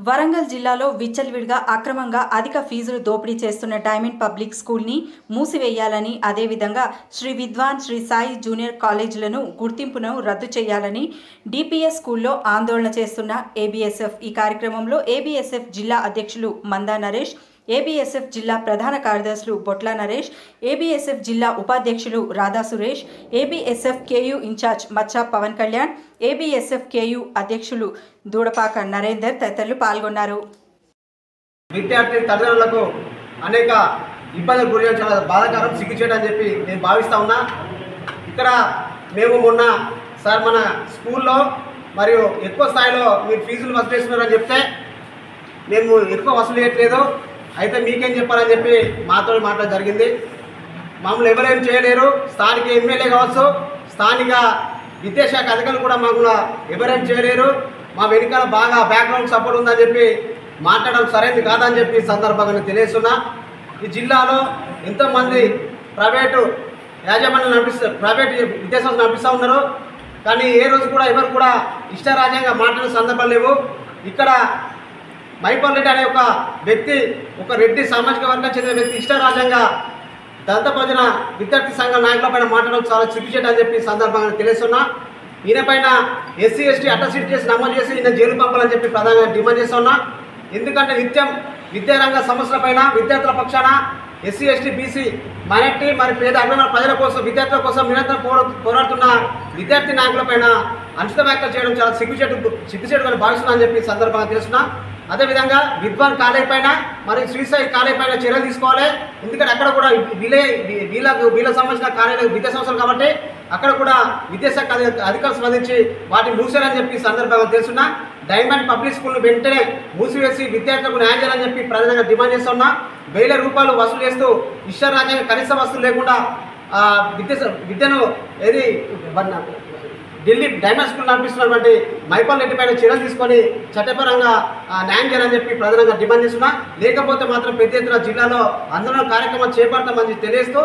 వరంగల్ జిల్లాలో విచ్చలవిడిగా అక్రమంగా అధిక ఫీజులు దోపిడీ చేస్తున్న డైమండ్ పబ్లిక్ స్కూల్ని మూసివేయాలని, అదేవిధంగా శ్రీ విద్వాన్ శ్రీ సాయి జూనియర్ కాలేజీలను గుర్తింపును రద్దు చేయాలని డిపిఎస్ స్కూల్లో ఆందోళన చేస్తున్న ఏబీఎస్ఎఫ్. ఈ కార్యక్రమంలో ఏబీఎస్ఎఫ్ జిల్లా అధ్యక్షులు మందా నరేష్, ఏబీఎస్ఎఫ్ జిల్లా ప్రధాన కార్యదర్శులు బొట్ల నరేష్, ఏబీఎస్ఎఫ్ జిల్లా ఉపాధ్యక్షులు రాధా సురేష్, ఏబీఎస్ఎఫ్ కేయూ ఇన్ఛార్జ్ మచ్చా పవన్ కళ్యాణ్, ఏబీఎస్ఎఫ్ కేయూ అధ్యక్షులు దూడపాక నరేందర్ తదితరులు పాల్గొన్నారు. విద్యార్థి తల్లిదండ్రులకు అనేక ఇబ్బందులు గురి చాలా బాధాకరం, సిగ్గుచేటు అని చెప్పి నేను భావిస్తా ఉన్నా. ఇక్కడ మేము మొన్న సార్ మన స్కూల్లో మరియు ఎక్కువ స్థాయిలో మీరు ఫీజులు వసూలు చేస్తున్నారని చెప్తే మేము ఎక్కువ వసూలు చేయట్లేదు, అయితే మీకేం చెప్పాలని చెప్పి మాతో మాట్లాడడం జరిగింది. మమ్మల్ని ఎవరేం చేయలేరు, స్థానిక ఎమ్మెల్యే కావచ్చు, స్థానిక విద్యాశాఖ అధికారులు కూడా మాకు ఎవరేం చేయలేరు, మా వెనుకాల బాగా బ్యాక్గ్రౌండ్ సపోర్ట్ ఉందని చెప్పి మాట్లాడడం సరైనది కాదని చెప్పి సందర్భంగా తెలియస్తున్నా. ఈ జిల్లాలో ఎంతోమంది ప్రైవేటు యాజమాన్యం ప్రైవేట్ విద్యాసంస్థలు నడిపిస్తూ ఉన్నారు, కానీ ఏ రోజు కూడా ఎవరు కూడా ఇష్టారాజ్యంగా మాట్లాడిన సందర్భాలు లేవు. ఇక్కడ మైపాల్ రెడ్డి అనే ఒక వ్యక్తి, ఒక రెడ్డి సామాజిక వర్గానికి చెందిన వ్యక్తి ఇష్టారాజ్యంగా దళిత ప్రజల విద్యార్థి సంఘ నాయకులపైన మాట్లాడడం చాలా సిగ్గుచేటు అని చెప్పి సందర్భంగా తెలుస్తున్నా. ఈయనపైన ఎస్సీ ఎస్టీ అట్రాసిటీ కేసు నమోదు చేసి ఈయన జైలు పంపాలని చెప్పి ప్రధానంగా డిమాండ్ చేస్తున్నా. ఎందుకంటే నిత్యం విద్యారంగ సమస్యలపైన విద్యార్థుల పక్షాన ఎస్సీ ఎస్టీ బీసీ మైనార్టీ మరి పేద అగ్రవర్ణ ప్రజల కోసం విద్యార్థుల కోసం నిరంతరం పోరాడుతున్న విద్యార్థి నాయకులపైన అనుచిత వ్యాఖ్యలు చేయడం చాలా సిగ్గుచేటుగా భావిస్తున్నా అని చెప్పి సందర్భంగా తెలుస్తున్నా. అదేవిధంగా విద్వాన్ కాలేజ్ పైన మరియు శ్రీ సాయి కాలేజ్ పైన చర్యలు తీసుకోవాలి. ఎందుకంటే అక్కడ కూడా వీళ్ళకు సంబంధించిన కాలేజీలు విద్యా సంస్థలు కాబట్టి అక్కడ కూడా విద్యాశాఖ అధికారులు స్పందించి వాటిని మూసారని చెప్పి సందర్భంగా తెలుస్తున్నా. డైమండ్ పబ్లిక్ స్కూల్ను వెంటనే మూసివేసి విద్యార్థులకు న్యాయం చేయాలని చెప్పి ప్రధానంగా డిమాండ్ చేస్తున్నా. 1000 రూపాయలు వసూలు చేస్తూ ఇష్టారాజ్యంగా కనీస వసూలు లేకుండా విద్యను ఏది ఢిల్లీ డైమండ్ స్కూల్ నడిపిస్తున్నటువంటి మైపాల్ రెడ్డి పైన చర్యలు తీసుకొని చట్టపరంగా న్యాయం చేయాలని చెప్పి ప్రధానంగా డిమాండ్ చేస్తున్నా. లేకపోతే మాత్రం పెద్ద ఎత్తున జిల్లాలో ఆందోళన కార్యక్రమాలు చేపడతామని తెలియజేస్తూ